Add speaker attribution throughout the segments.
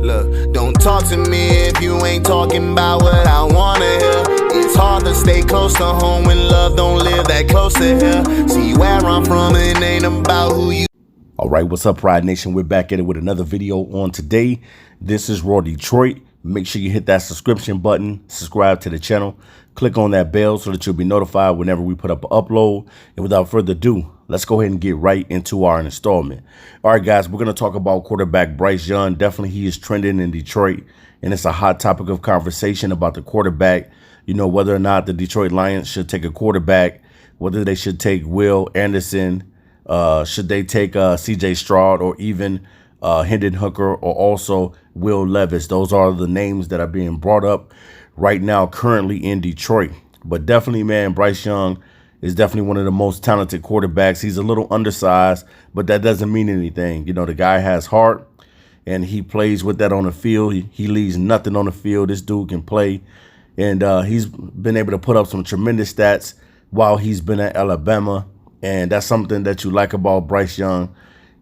Speaker 1: Look, don't talk to me if you ain't talking about what I wanna hear. It's hard to stay close to home when love don't live that close to here. See where I'm from, it ain't about who you.
Speaker 2: All right, what's up, Pride Nation? We're back at it with another video on today. This is Raw Detroit. Make sure you hit that subscription button, subscribe to the channel, click on that bell so that you'll be notified whenever we put up an upload. And without further ado, let's go ahead and get right into our installment. All right, guys, we're going to talk about quarterback Bryce Young. Definitely he is trending in Detroit, and it's a hot topic of conversation about the quarterback. You know, whether or not the Detroit Lions should take a quarterback, whether they should take Will Anderson, should they take CJ Stroud, or even Hendon Hooker, or also Will Levis. Those are the names that are being brought up right now currently in Detroit. But definitely, man, Bryce Young is definitely one of the most talented quarterbacks. He's a little undersized, but that doesn't mean anything. You know, the guy has heart, and he plays with that on the field. He leaves nothing on the field. This dude can play, and he's been able to put up some tremendous stats while he's been at Alabama. And that's something that you like about Bryce Young,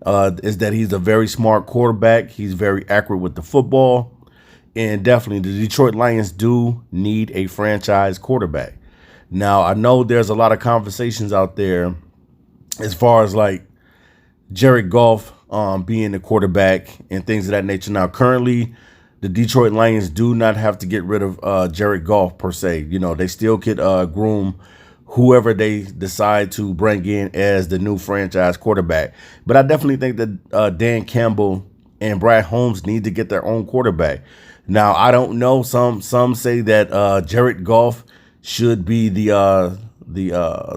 Speaker 2: is that he's a very smart quarterback. He's very accurate with the football. And definitely the Detroit Lions do need a franchise quarterback. Now, I know there's a lot of conversations out there as far as like Jared Goff being the quarterback and things of that nature. Now, currently, the Detroit Lions do not have to get rid of Jared Goff per se. You know, they still could groom whoever they decide to bring in as the new franchise quarterback. But I definitely think that Dan Campbell and Brad Holmes need to get their own quarterback. Now, I don't know. Some say that Jared Goff should be the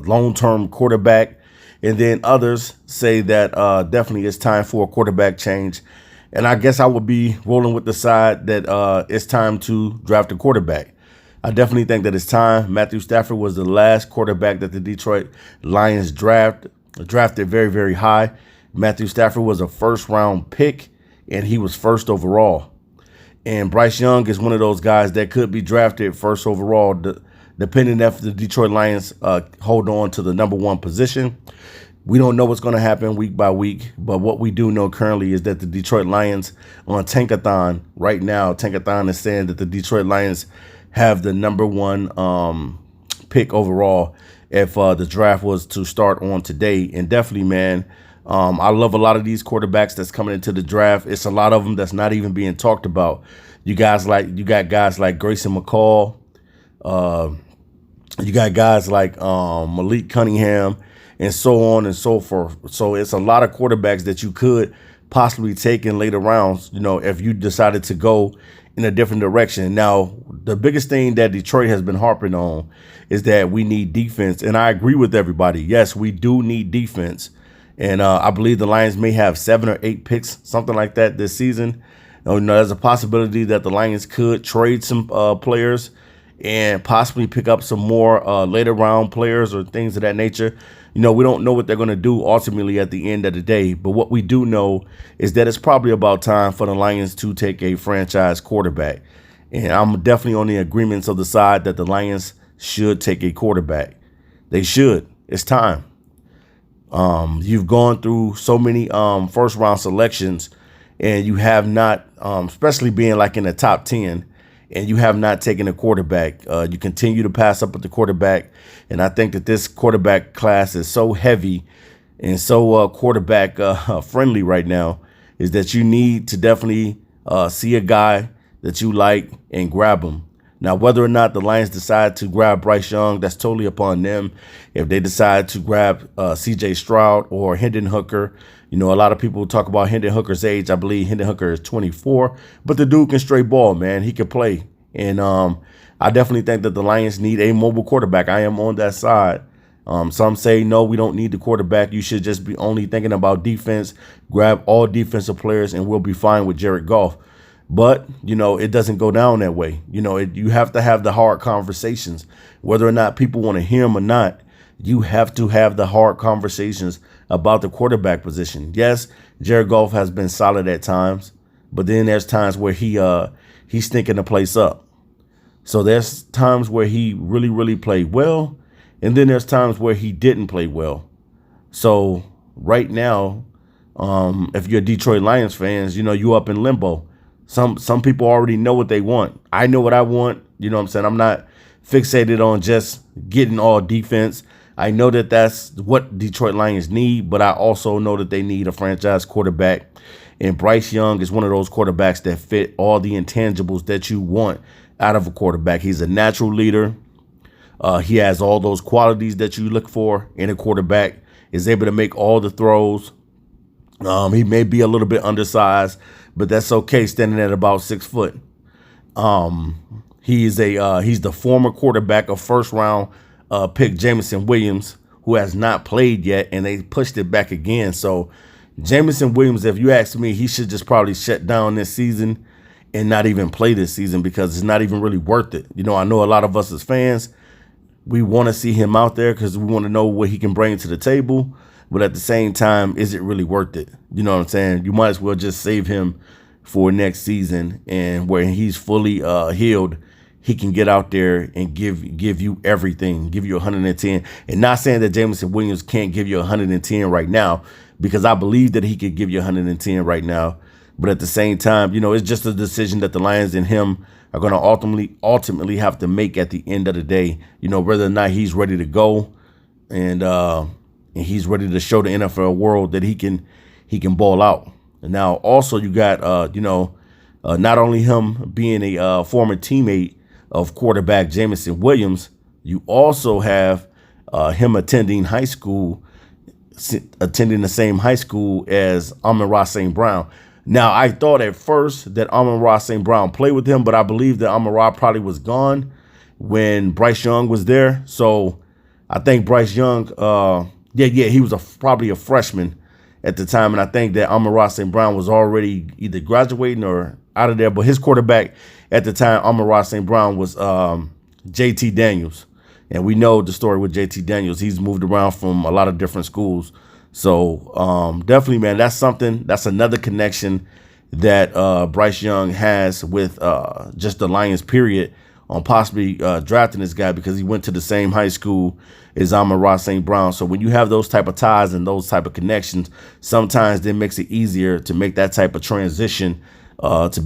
Speaker 2: long-term quarterback. And then others say that definitely it's time for a quarterback change. And I guess I would be rolling with the side that it's time to draft a quarterback. I definitely think that it's time. Matthew Stafford was the last quarterback that the Detroit Lions drafted very, very high. Matthew Stafford was a first-round pick, and he was first overall. And Bryce Young is one of those guys that could be drafted first overall, depending if the Detroit Lions hold on to the #1 position. We don't know what's going to happen week by week, but what we do know currently is that the Detroit Lions on Tankathon right now, Tankathon is saying that the Detroit Lions have the #1 pick overall if the draft was to start on today. And definitely, man, I love a lot of these quarterbacks that's coming into the draft. It's a lot of them that's not even being talked about. You got guys like Grayson McCall. You got guys like Malik Cunningham, and so on and so forth. So it's a lot of quarterbacks that you could possibly take in later rounds, you know, if you decided to go in a different direction. Now, the biggest thing that Detroit has been harping on is that we need defense. And I agree with everybody. Yes, we do need defense. And I believe the Lions may have 7 or 8 picks, something like that this season. You know, there's a possibility that the Lions could trade some players and possibly pick up some more later round players or things of that nature. You know, we don't know what they're going to do ultimately at the end of the day. But what we do know is that it's probably about time for the Lions to take a franchise quarterback. And I'm definitely on the agreements of the side that the Lions should take a quarterback. They should. It's time. You've gone through so many first round selections, and you have not, especially being like in the top 10, and you have not taken a quarterback. You continue to pass up with the quarterback. And I think that this quarterback class is so heavy and so quarterback friendly right now, is that you need to definitely see a guy that you like and grab him. Now, whether or not the Lions decide to grab Bryce Young, that's totally upon them. If they decide to grab CJ Stroud or Hendon Hooker, you know, a lot of people talk about Hendon Hooker's age. I believe Hendon Hooker is 24, but the dude can straight ball, man. He can play. And I definitely think that the Lions need a mobile quarterback. I am on that side. Some say, no, we don't need the quarterback. You should just be only thinking about defense. Grab all defensive players, and we'll be fine with Jared Goff. But, you know, it doesn't go down that way. You know, you have to have the hard conversations. Whether or not people want to hear them or not, you have to have the hard conversations about the quarterback position. Yes, Jared Goff has been solid at times, but then there's times where he's stinking the place up. So there's times where he really, really played well, and then there's times where he didn't play well. So right now, if you're Detroit Lions fans, you know, you up in limbo. Some people already know what they want. I know what I want. You know what I'm saying? I'm not fixated on just getting all defense. I know that that's what Detroit Lions need, but I also know that they need a franchise quarterback. And Bryce Young is one of those quarterbacks that fit all the intangibles that you want out of a quarterback. He's a natural leader. He has all those qualities that you look for in a quarterback. Is able to make all the throws. He may be a little bit undersized, but that's okay, standing at about 6 foot. He's the former quarterback of first round pick Jameson Williams, who has not played yet, and they pushed it back again. So Jameson Williams, if you ask me, he should just probably shut down this season and not even play this season, because it's not even really worth it. You know, I know a lot of us as fans, we want to see him out there because we want to know what he can bring to the table. But at the same time, is it really worth it? You know what I'm saying? You might as well just save him for next season, and where he's fully healed, he can get out there and give you everything, give you 110. And not saying that Jameson Williams can't give you 110 right now, because I believe that he could give you 110 right now. But at the same time, you know, it's just a decision that the Lions and him are going to ultimately have to make at the end of the day. You know, whether or not he's ready to go and he's ready to show the NFL world that he can ball out. And now also you got not only him being a former teammate of quarterback Jameson Williams, you also have him attending the same high school as Amon-Ra St. Brown. Now, I thought at first that Amon-Ra St. Brown played with him, but I believe that Amon-Ra probably was gone when Bryce Young was there. So I think Bryce Young, he was probably a freshman at the time, and I think that Amon-Ra St. Brown was already either graduating or out of there. But his quarterback at the time, Amon-Ra St. Brown, was JT Daniels. And we know the story with JT Daniels. He's moved around from a lot of different schools. So definitely, man, that's another connection that Bryce Young has with just the Lions, period, on possibly drafting this guy, because he went to the same high school as Amon-Ra St. Brown. So when you have those type of ties and those type of connections, sometimes it makes it easier to make that type of transition to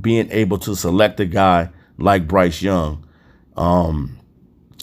Speaker 2: being able to select a guy like Bryce Young.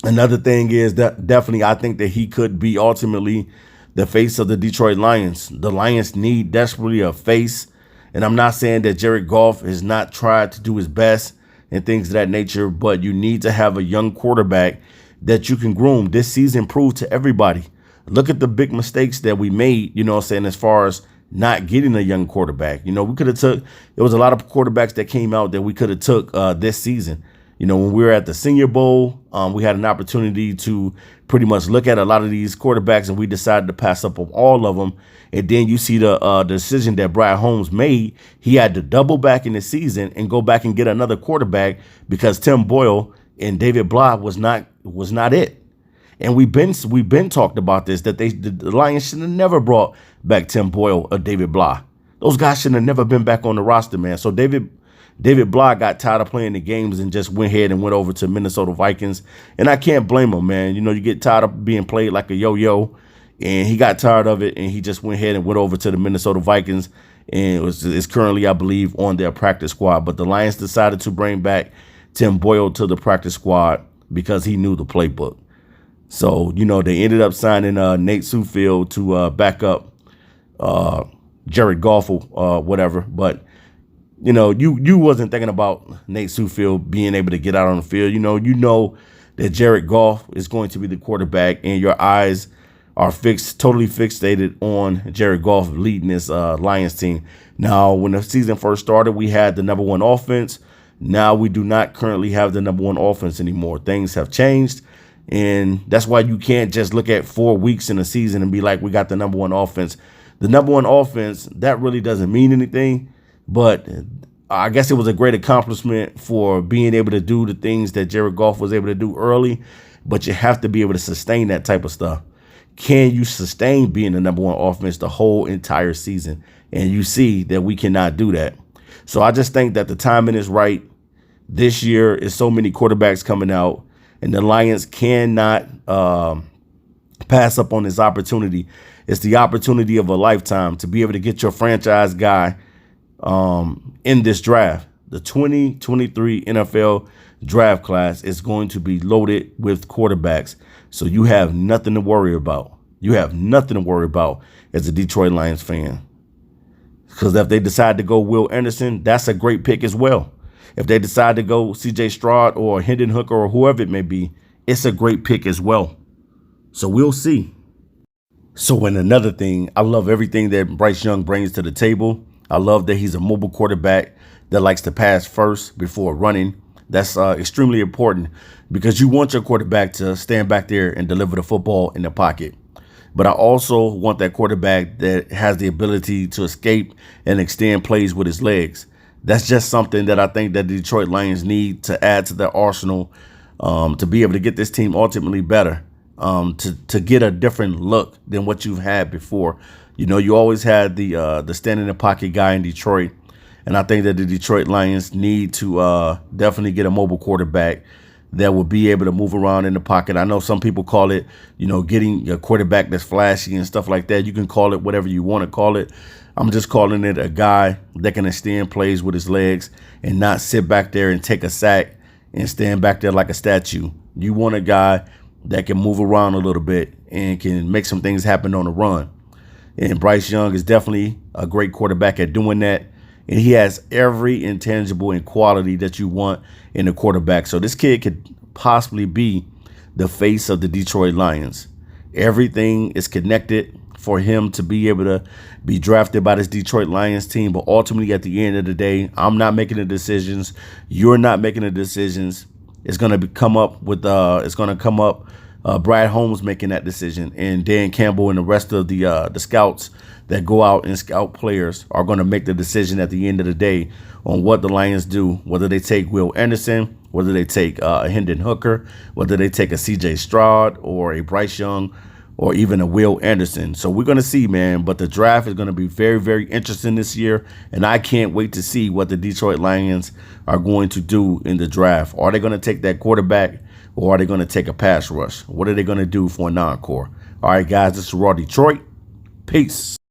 Speaker 2: Another thing is that definitely I think that he could be ultimately the face of the Detroit Lions. The Lions need desperately a face. And I'm not saying that Jared Goff has not tried to do his best and things of that nature, but you need to have a young quarterback that you can groom. This season proved to everybody. Look at the big mistakes that we made, you know what I'm saying, as far as not getting a young quarterback. You know, there was a lot of quarterbacks that came out that we could have took this season. You know, when we were at the Senior Bowl, we had an opportunity to pretty much look at a lot of these quarterbacks, and we decided to pass up on all of them. And then you see the decision that Brad Holmes made. He had to double back in the season and go back and get another quarterback, because Tim Boyle and David Blah was not it. And we've been talked about this, that the Lions should have never brought back Tim Boyle or David Blah. Those guys should have never been back on the roster, man. So David Blah got tired of playing the games and just went ahead and went over to Minnesota Vikings. And I can't blame him, man. You know, you get tired of being played like a yo-yo, and he got tired of it, and he just went ahead and went over to the Minnesota Vikings, and it's currently, I believe, on their practice squad. But the Lions decided to bring back Tim Boyle to the practice squad because he knew the playbook. So, you know, they ended up signing Nate Sudfeld to back up Jared Goff or whatever. But you know, you wasn't thinking about Nate Sudfeld being able to get out on the field. You know that Jared Goff is going to be the quarterback, and your eyes are totally fixated on Jared Goff leading this Lions team. Now, when the season first started, we had the number one offense. Now we do not currently have the number one offense anymore. Things have changed, and that's why you can't just look at 4 weeks in a season and be like, we got the number one offense. The number one offense, that really doesn't mean anything. But I guess it was a great accomplishment for being able to do the things that Jared Goff was able to do early. But you have to be able to sustain that type of stuff. Can you sustain being the number one offense the whole entire season? And you see that we cannot do that. So I just think that the timing is right. This year is so many quarterbacks coming out, and the Lions cannot pass up on this opportunity. It's the opportunity of a lifetime to be able to get your franchise guy in this draft. The 2023 NFL draft class is going to be loaded with quarterbacks. So you have nothing to worry about. You have nothing to worry about as a Detroit Lions fan. Because if they decide to go Will Anderson, that's a great pick as well. If they decide to go C.J. Stroud or Hendon Hooker or whoever it may be, it's a great pick as well. So we'll see. So, and another thing, I love everything that Bryce Young brings to the table. I love that he's a mobile quarterback that likes to pass first before running. That's extremely important because you want your quarterback to stand back there and deliver the football in the pocket. But I also want that quarterback that has the ability to escape and extend plays with his legs. That's just something that I think that the Detroit Lions need to add to their arsenal to be able to get this team ultimately better, to get a different look than what you've had before. You know, you always had the stand in the pocket guy in Detroit. And I think that the Detroit Lions need to definitely get a mobile quarterback that will be able to move around in the pocket. I know some people call it, you know, getting a quarterback that's flashy and stuff like that. You can call it whatever you want to call it. I'm just calling it a guy that can extend plays with his legs and not sit back there and take a sack and stand back there like a statue. You want a guy that can move around a little bit and can make some things happen on the run. And Bryce Young is definitely a great quarterback at doing that. And he has every intangible and quality that you want in a quarterback. So this kid could possibly be the face of the Detroit Lions. Everything is connected for him to be able to be drafted by this Detroit Lions team. But ultimately, at the end of the day, I'm not making the decisions. You're not making the decisions. It's going to come up Brad Holmes making that decision, and Dan Campbell and the rest of the scouts that go out and scout players are going to make the decision at the end of the day on what the Lions do, whether they take Will Anderson, whether they take a Hendon Hooker, whether they take a C.J. Stroud or a Bryce Young or even a Will Anderson. So we're going to see, man. But the draft is going to be very, very interesting this year, and I can't wait to see what the Detroit Lions are going to do in the draft. Are they going to take that quarterback, or are they going to take a pass rush? What are they going to do for an encore? All right, guys, this is Raw Detroit. Peace.